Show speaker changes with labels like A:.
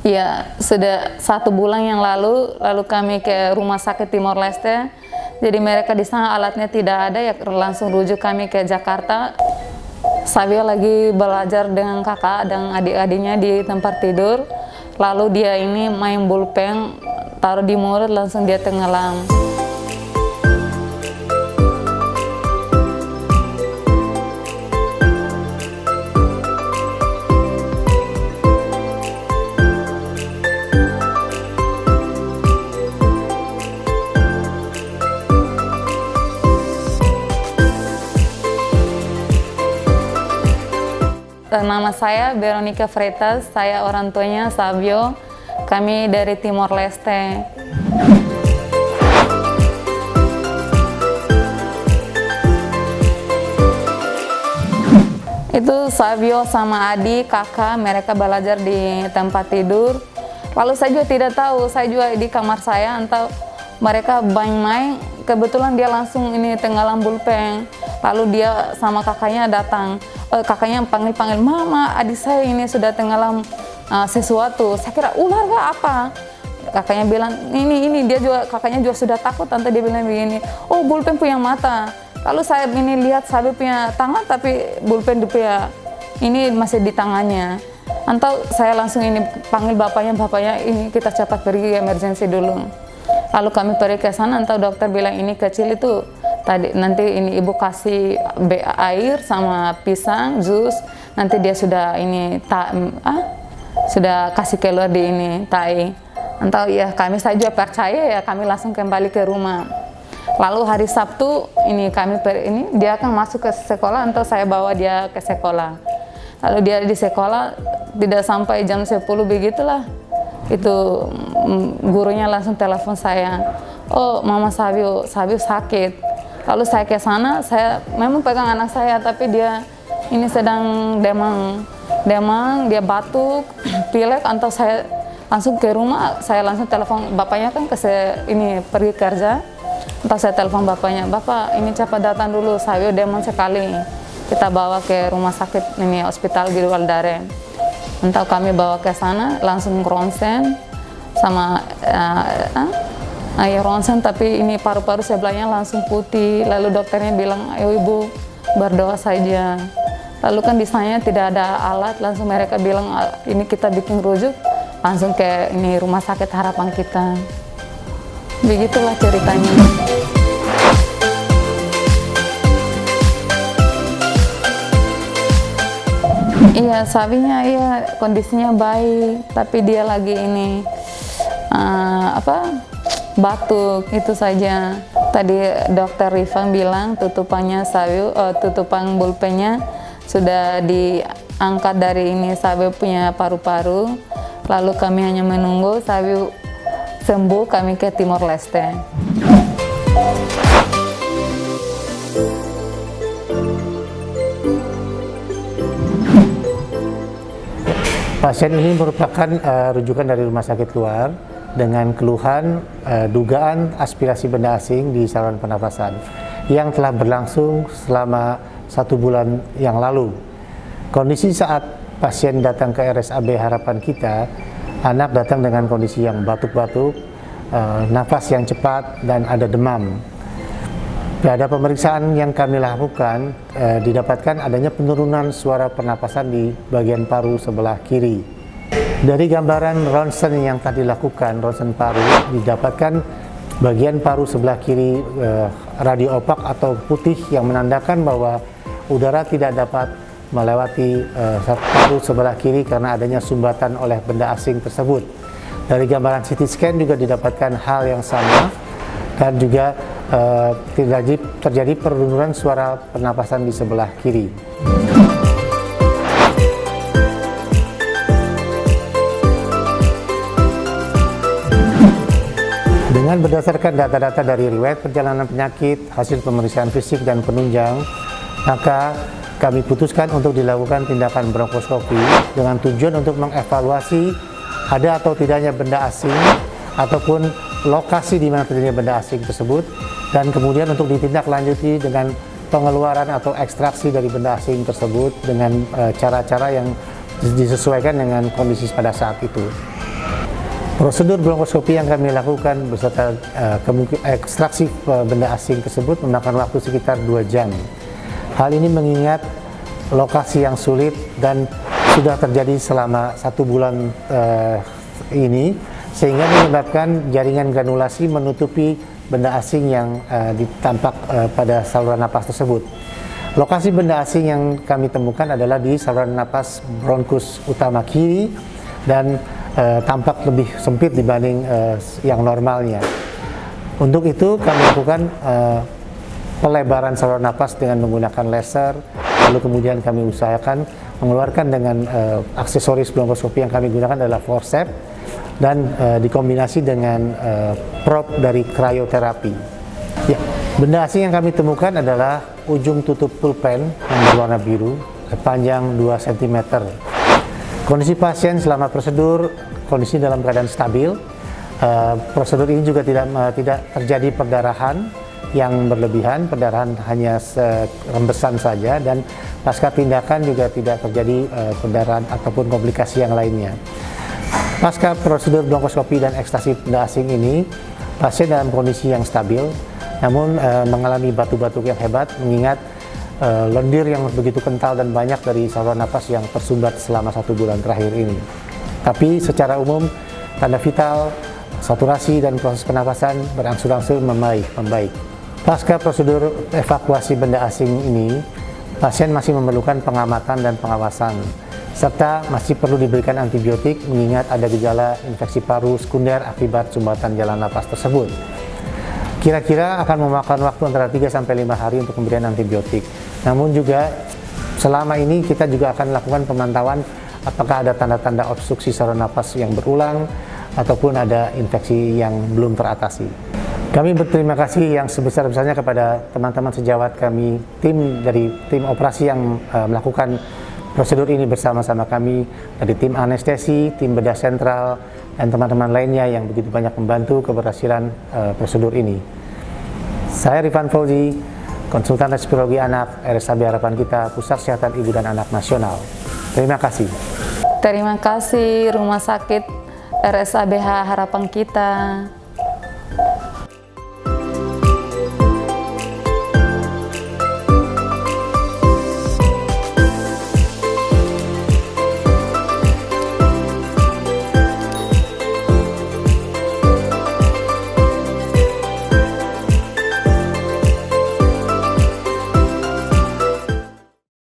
A: Ya, sudah 1 bulan yang lalu kami ke rumah sakit Timor Leste. Jadi mereka di sana alatnya tidak ada, ya langsung rujuk kami ke Jakarta. Savio lagi belajar dengan kakak dan adik-adiknya di tempat tidur. Lalu dia ini main bulpen, taruh di mulut, langsung dia tenggelam. Nama saya Veronica Freitas, saya orang tuanya Savio, kami dari Timor Leste. Itu Savio sama adik, kakak, mereka belajar di tempat tidur. Lalu saya juga tidak tahu, saya juga di kamar saya, entah mereka main-main, kebetulan dia langsung ini tenggelam bulpen. Lalu dia sama kakaknya datang. Kakaknya panggil-panggil, "Mama, adik saya ini sudah tenggelam sesuatu." Saya kira ular gak apa. Kakaknya bilang, ini dia juga, kakaknya juga sudah takut. Tante dia bilang begini, "Oh, bulpen punya mata." Lalu saya ini lihat Savio punya tangan, tapi bulpen dia ini masih di tangannya. Atau saya langsung ini panggil bapaknya, "Ini kita cepat pergi emergensi dulu." Lalu kami pergi ke sana, entah dokter bilang ini kecil itu. Tadi nanti ini ibu kasih air sama pisang, jus. Nanti dia sudah ini sudah kasih keluar di ini tai. Entah ya kami saja percaya ya kami langsung kembali ke rumah. Lalu hari Sabtu ini dia akan masuk ke sekolah, entah saya bawa dia ke sekolah. Lalu dia di sekolah tidak sampai jam 10 begitulah. Itu gurunya langsung telepon saya. "Oh, Mama Savio sakit." Lalu saya ke sana, saya memang pegang anak saya, tapi dia ini sedang demam, dia batuk, pilek. Atau saya langsung ke rumah, saya langsung telepon bapaknya kan ini pergi kerja. Entah saya telepon bapaknya, "Bapak ini cepat datang dulu, Savio demam sekali. Kita bawa ke rumah sakit ini hospital Gilwal Dare." Entah kami bawa ke sana, langsung ronsen sama ronsen, tapi ini paru-paru sebelahnya langsung putih. Lalu dokternya bilang, "Ayo ibu, berdoa saja." Lalu kan di sana tidak ada alat, langsung mereka bilang, "Ini kita bikin rujuk langsung ke ini rumah sakit harapan kita." Begitulah ceritanya. Iya, Savinya iya kondisinya baik, tapi dia lagi ini batuk, itu saja. Tadi dokter Rifan bilang tutupan bulpennya sudah diangkat dari ini Savio punya paru-paru. Lalu kami hanya menunggu Savio sembuh, kami ke Timor Leste.
B: Pasien ini merupakan rujukan dari rumah sakit luar dengan keluhan dugaan aspirasi benda asing di saluran pernafasan yang telah berlangsung selama 1 bulan yang lalu. Kondisi saat pasien datang ke RSAB Harapan Kita, anak datang dengan kondisi yang batuk-batuk, nafas yang cepat, dan ada demam. Pada pemeriksaan yang kami lakukan, didapatkan adanya penurunan suara pernapasan di bagian paru sebelah kiri. Dari gambaran ronsen yang tadi dilakukan, ronsen paru, didapatkan bagian paru sebelah kiri radio opak atau putih yang menandakan bahwa udara tidak dapat melewati paru sebelah kiri karena adanya sumbatan oleh benda asing tersebut. Dari gambaran CT scan juga didapatkan hal yang sama, dan juga terjadi penurunan suara pernapasan di sebelah kiri. Dengan berdasarkan data-data dari riwayat perjalanan penyakit, hasil pemeriksaan fisik dan penunjang, maka kami putuskan untuk dilakukan tindakan bronkoskopi dengan tujuan untuk mengevaluasi ada atau tidaknya benda asing ataupun lokasi di mana terjadinya benda asing tersebut, dan kemudian untuk ditindaklanjuti dengan pengeluaran atau ekstraksi dari benda asing tersebut dengan cara-cara yang disesuaikan dengan kondisi pada saat itu. Prosedur bronkoskopi yang kami lakukan beserta ekstraksi benda asing tersebut memakan waktu sekitar 2 jam. Hal ini mengingat lokasi yang sulit dan sudah terjadi selama 1 bulan ini, sehingga menyebabkan jaringan granulasi menutupi benda asing yang ditampak pada saluran napas tersebut. Lokasi benda asing yang kami temukan adalah di saluran napas bronkus utama kiri dan tampak lebih sempit dibanding yang normalnya. Untuk itu kami lakukan pelebaran saluran napas dengan menggunakan laser, lalu kemudian kami usahakan mengeluarkan dengan aksesoris bronkoskopi yang kami gunakan adalah forceps dan dikombinasi dengan prop dari krioterapi. Ya, benda asing yang kami temukan adalah ujung tutup pulpen yang berwarna biru, panjang 2 cm. Kondisi pasien selama prosedur, kondisi dalam keadaan stabil. Prosedur ini juga tidak terjadi perdarahan yang berlebihan, perdarahan hanya rembesan saja, dan pasca tindakan juga tidak terjadi perdarahan ataupun komplikasi yang lainnya. Pasca prosedur bronkoskopi dan ekstasi benda asing ini, pasien dalam kondisi yang stabil, namun mengalami batuk-batuk yang hebat mengingat lendir yang begitu kental dan banyak dari saluran napas yang tersumbat selama 1 bulan terakhir ini. Tapi secara umum, tanda vital, saturasi, dan proses pernapasan berangsur-angsur membaik. Pasca prosedur evakuasi benda asing ini, pasien masih memerlukan pengamatan dan pengawasan, serta masih perlu diberikan antibiotik mengingat ada gejala infeksi paru sekunder akibat sumbatan jalan napas tersebut. Kira-kira akan memakan waktu antara 3-5 hari untuk pemberian antibiotik. Namun juga selama ini kita juga akan lakukan pemantauan apakah ada tanda-tanda obstruksi saluran napas yang berulang ataupun ada infeksi yang belum teratasi. Kami berterima kasih yang sebesar-besarnya kepada teman-teman sejawat kami, tim operasi yang melakukan prosedur ini bersama-sama kami, dari tim anestesi, tim bedah sentral, dan teman-teman lainnya yang begitu banyak membantu keberhasilan prosedur ini. Saya Rifan Fauzi, konsultan respirologi anak RSAB Harapan Kita, Pusat Kesehatan Ibu dan Anak Nasional. Terima kasih.
A: Terima kasih Rumah Sakit RSABH Harapan Kita.